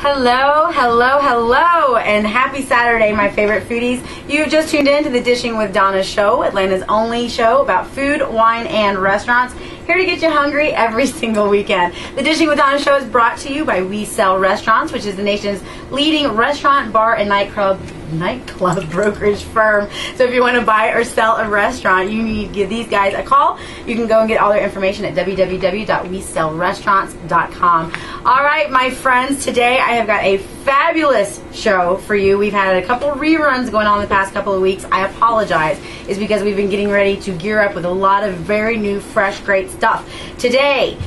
Hello, hello, hello, and happy Saturday, my favorite foodies. You've just tuned in to the Dishing with Donna Show, Atlanta's only show about food, wine, and restaurants. Here to get you hungry every single weekend. The Dishing with Donna Show is brought to you by We Sell Restaurants, which is the nation's leading restaurant, bar, and nightclub brokerage firm. So if you want to buy or sell a restaurant, you need to give these guys a call. You can go and get all their information at www.wesellrestaurants.com. All right, my friends, today I have got a fabulous show for you. We've had a couple reruns going on the past couple of weeks. I apologize. It's because we've been getting ready to gear up with a lot of very new, fresh, great stuff. Today,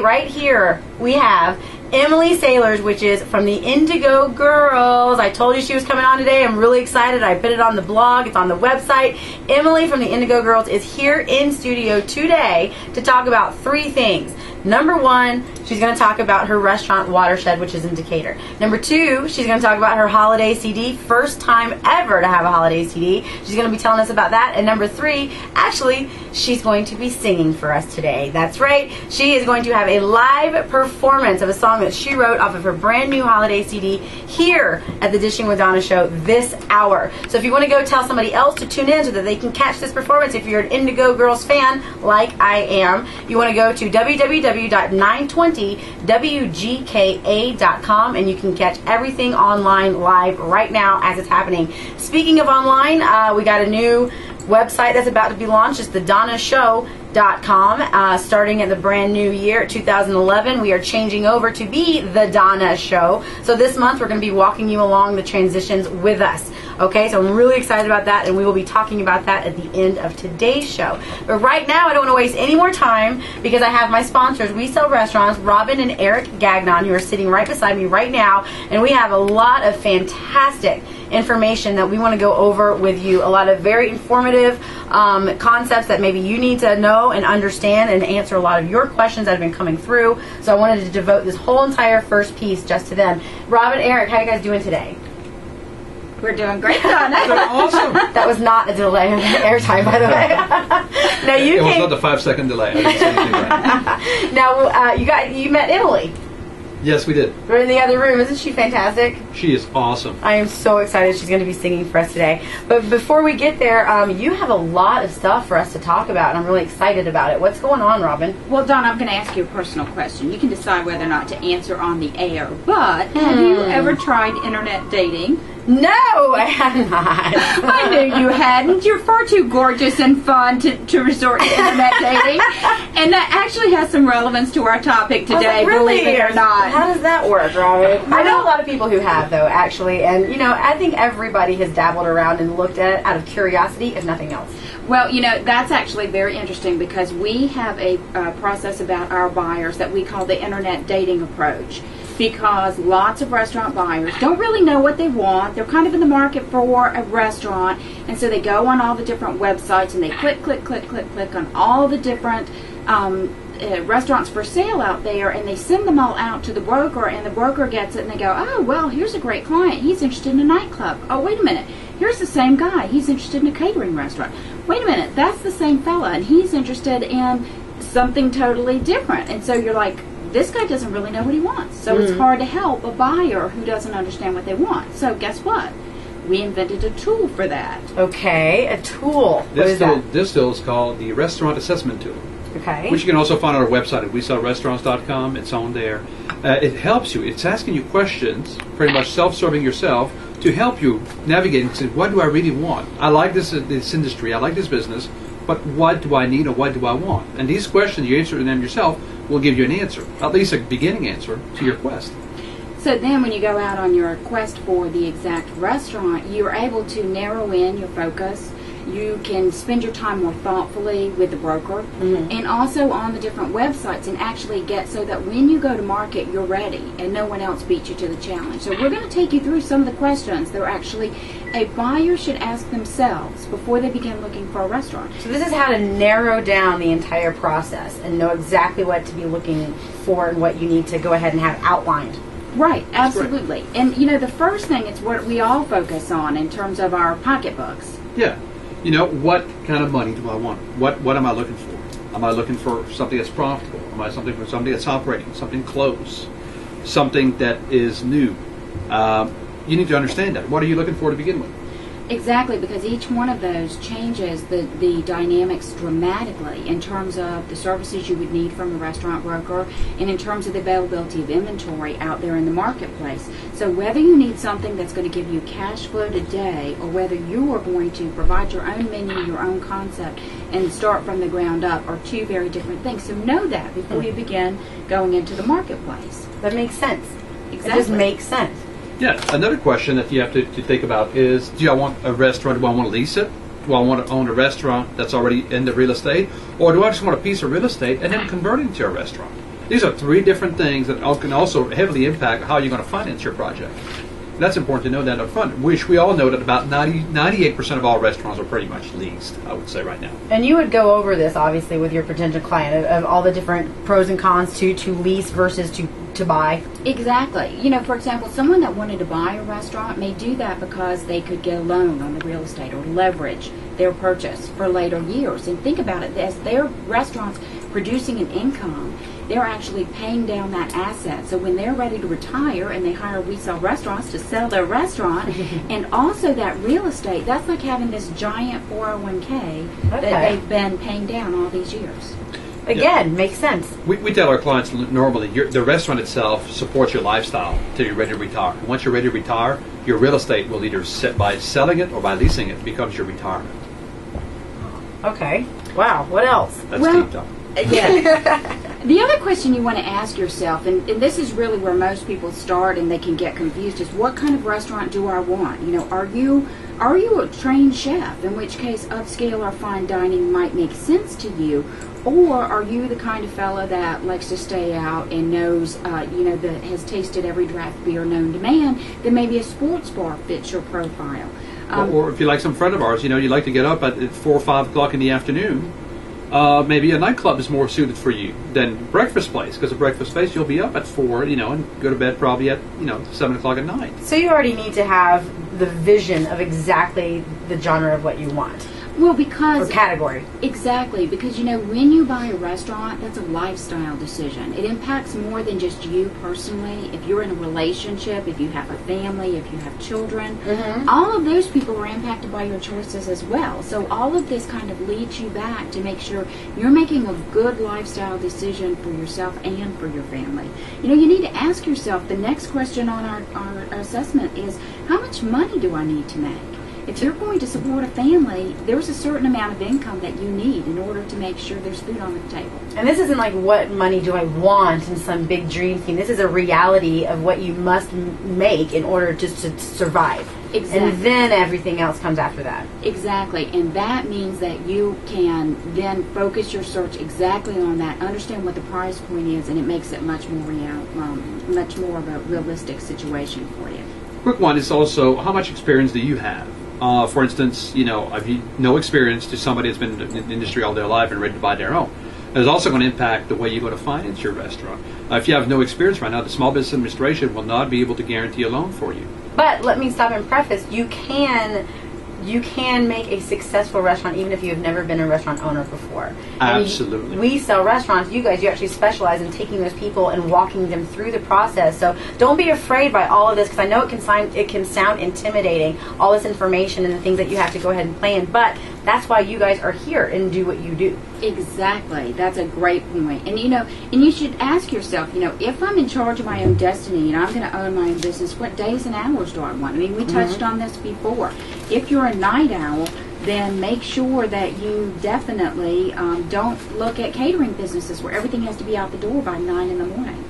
right here, we have Emily Sailors, which is from the Indigo Girls. I told you she was coming on today. I'm really excited. I put it on the blog. It's on the website. Emily from the Indigo Girls is here in studio today to talk about three things. Number one, she's going to talk about her restaurant Watershed, which is in Decatur. Number two, she's going to talk about her holiday CD. First time ever to have a holiday CD. She's going to be telling us about that. And number three, actually, she's going to be singing for us today. That's right. She is going to have a live performance of a song that she wrote off of her brand new holiday CD here at the Dishing with Donna Show this hour. So if you want to go tell somebody else to tune in so that they can catch this performance, if you're an Indigo Girls fan like I am, you want to go to www.920wgka.com and you can catch everything online live right now as it's happening. Speaking of online, we got a new website that's about to be launched. It's the DonnaShow.com. Starting at the brand new year, 2011, we are changing over to be the Donna Show. So this month we're going to be walking you along the transitions with us. Okay, so I'm really excited about that, and we will be talking about that at the end of today's show. But right now, I don't want to waste any more time because I have my sponsors, We Sell Restaurants, Robin and Eric Gagnon, who are sitting right beside me right now, and we have a lot of fantastic information that we want to go over with you. A lot of very informative concepts that maybe you need to know and understand and answer a lot of your questions that have been coming through. So I wanted to devote this whole entire first piece just to them. Robin, Eric, how are you guys doing today? We're doing great, Donna. Awesome. That was not a delay of airtime, by the way. Now it was not the 5-second delay. I didn't say anything right. Now you met Emily. Yes, we did. We're in the other room. Isn't she fantastic? She is awesome. I am so excited. She's going to be singing for us today. But before we get there, you have a lot of stuff for us to talk about, and I'm really excited about it. What's going on, Robin? Well, Donna, I'm going to ask you a personal question. You can decide whether or not to answer on the air. But have you ever tried internet dating? No, I have not. I knew you hadn't. You're far too gorgeous and fun to resort to internet dating. And that actually has some relevance to our topic today, really? Believe it or not. How does that work, Robin? I know a lot of people who have, though, actually. And, I think everybody has dabbled around and looked at it out of curiosity, if nothing else. Well, that's actually very interesting because we have a process about our buyers that we call the internet dating approach. Because lots of restaurant buyers don't really know what they want. They're kind of in the market for a restaurant, and so they go on all the different websites and they click on all the different restaurants for sale out there, and they send them all out to the broker, and the broker gets it and they go, oh, well, here's a great client. He's interested in a nightclub. Oh, wait a minute. Here's the same guy. He's interested in a catering restaurant. Wait a minute. That's the same fella, and he's interested in something totally different. And so you're like, this guy doesn't really know what he wants. So it's hard to help a buyer who doesn't understand what they want. So guess what? We invented a tool for that. Okay, a tool. This tool is called the Restaurant Assessment Tool. Okay. Which you can also find on our website at wesellrestaurants.com. It's on there. It helps you. It's asking you questions, pretty much self-serving yourself, to help you navigate and say, what do I really want? I like this industry. I like this business. But what do I need or what do I want? And these questions, you answer them yourself, will give you an answer, at least a beginning answer to your quest. So then when you go out on your quest for the exact restaurant, you're able to narrow in your focus. You can spend your time more thoughtfully with the broker and also on the different websites and actually get so that when you go to market, you're ready and no one else beats you to the challenge. So we're going to take you through some of the questions that actually a buyer should ask themselves before they begin looking for a restaurant. So this is how to narrow down the entire process and know exactly what to be looking for and what you need to go ahead and have outlined. Right, absolutely. And the first thing, it's what we all focus on in terms of our pocketbooks. Yeah. What kind of money do I want? What am I looking for? Am I looking for something that's profitable? Am I looking for something that's operating, something close? something that is new, you need to understand that. What are you looking for to begin with? Exactly, because each one of those changes the dynamics dramatically in terms of the services you would need from a restaurant broker and in terms of the availability of inventory out there in the marketplace. So whether you need something that's going to give you cash flow today or whether you are going to provide your own menu, your own concept, and start from the ground up are two very different things. So know that before you begin going into the marketplace. That makes sense. Exactly. It just makes sense. Yeah, another question that you have to think about is, do I want a restaurant, do I want to lease it? Do I want to own a restaurant that's already in the real estate? Or do I just want a piece of real estate and then convert it into a restaurant? These are three different things that can also heavily impact how you're going to finance your project. That's important to know that up front, which we all know that about 98% of all restaurants are pretty much leased, I would say right now. And you would go over this, obviously, with your potential client of all the different pros and cons to lease versus to buy. Exactly. You know, for example, someone that wanted to buy a restaurant may do that because they could get a loan on the real estate or leverage their purchase for later years. And think about it, as their restaurant's producing an income, they're actually paying down that asset. So when they're ready to retire and they hire We Sell Restaurants to sell their restaurant, and also that real estate, that's like having this giant 401k that they've been paying down all these years. Again, makes sense. We tell our clients normally, the restaurant itself supports your lifestyle until you're ready to retire. And once you're ready to retire, your real estate will either by selling it or by leasing it becomes your retirement. Okay. Wow. What else? That's deep, though. Yeah. The other question you want to ask yourself, and this is really where most people start and they can get confused, is what kind of restaurant do I want? You know, are you a trained chef, in which case upscale or fine dining might make sense to you? Or are you the kind of fellow that likes to stay out and knows, that has tasted every draft beer known to man, then maybe a sports bar fits your profile? Or if you like some friend of ours, you like to get up at 4 or 5 o'clock in the afternoon, maybe a nightclub is more suited for you than breakfast place, because a breakfast place you'll be up at 4, and go to bed probably at 7 o'clock at night. So you already need to have the vision of exactly the genre of what you want. Well, because... Or category. Exactly, because, when you buy a restaurant, that's a lifestyle decision. It impacts more than just you personally. If you're in a relationship, if you have a family, if you have children, all of those people are impacted by your choices as well. So all of this kind of leads you back to make sure you're making a good lifestyle decision for yourself and for your family. You need to ask yourself, the next question on our assessment is, how much money do I need to make? If you're going to support a family, there's a certain amount of income that you need in order to make sure there's food on the table. And this isn't like what money do I want in some big dream thing. This is a reality of what you must make in order just to survive. Exactly. And then everything else comes after that. Exactly. And that means that you can then focus your search exactly on that, understand what the price point is, and it makes it much more of a realistic situation for you. Quick one is also, how much experience do you have? For instance, if you no experience to somebody that's been in the industry all their life and ready to buy their own. It's also going to impact the way you go to finance your restaurant. If you have no experience right now, the Small Business Administration will not be able to guarantee a loan for you. But let me stop and preface, you can make a successful restaurant even if you have never been a restaurant owner before. Absolutely. We Sell Restaurants, you actually specialize in taking those people and walking them through the process. So don't be afraid by all of this, because I know it can sound intimidating, all this information and the things that you have to go ahead and plan, but that's why you guys are here and do what you do. Exactly. That's a great point. And you should ask yourself, if I'm in charge of my own destiny and I'm going to own my own business, what days and hours do I want? I mean, we touched on this before. If you're a night owl, then make sure that you definitely don't look at catering businesses where everything has to be out the door by 9 in the morning.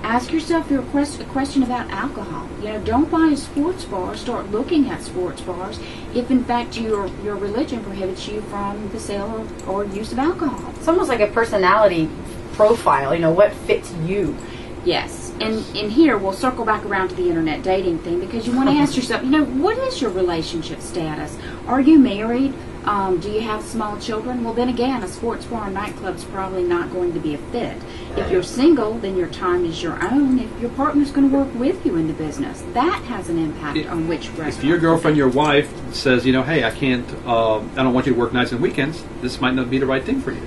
Ask yourself a question about alcohol. Don't buy a sports bar. Start looking at sports bars if, in fact, your religion prohibits you from the sale or use of alcohol. It's almost like a personality profile. What fits you. Yes. And here, we'll circle back around to the internet dating thing, because you want to ask yourself, what is your relationship status? Are you married? Do you have small children? Well, then again, a sports bar or nightclub is probably not going to be a fit. If you're single, then your time is your own. If your partner's going to work with you in the business, that has an impact on which restaurant. If your girlfriend, your wife, says, hey, I can't, I don't want you to work nights and weekends, this might not be the right thing for you.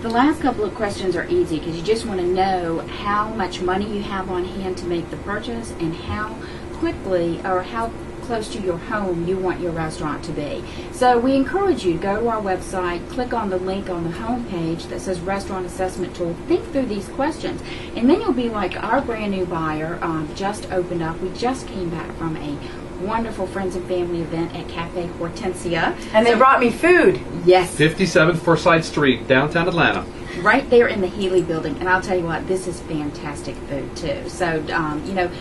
The last couple of questions are easy because you just want to know how much money you have on hand to make the purchase and how quickly or how close to your home you want your restaurant to be. So we encourage you to go to our website, click on the link on the home page that says Restaurant Assessment Tool, think through these questions, and then you'll be like our brand new buyer just opened up. We just came back from a wonderful friends and family event at Cafe Hortensia. And they brought me food. Yes. 57 Forsyth Street, downtown Atlanta. Right there in the Healy building. And I'll tell you what, this is fantastic food too. So, you know,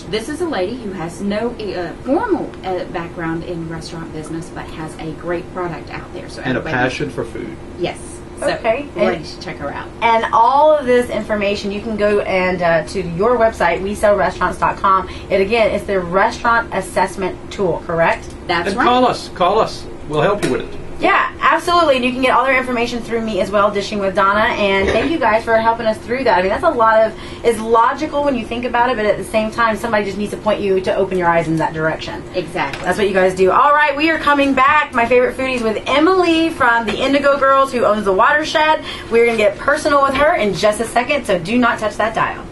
this is a lady who has no formal background in restaurant business, but has a great product out there. So And a passion for food. Yes. So Okay. we're ready to check her out. And all of this information, you can go and to your website, WeSellRestaurants.com. It again is the restaurant assessment tool, correct? That's And right. call us. We'll help you with it. Yeah, absolutely. And you can get all their information through me as well, Dishing with Donna. And thank you guys for helping us through that. I mean, that's a lot of, it's logical when you think about it, but at the same time, somebody just needs to point you to open your eyes in that direction. Exactly. That's what you guys do. All right, we are coming back. My favorite foodies with Emily from the Indigo Girls, who owns the Watershed. We're going to get personal with her in just a second, so do not touch that dial.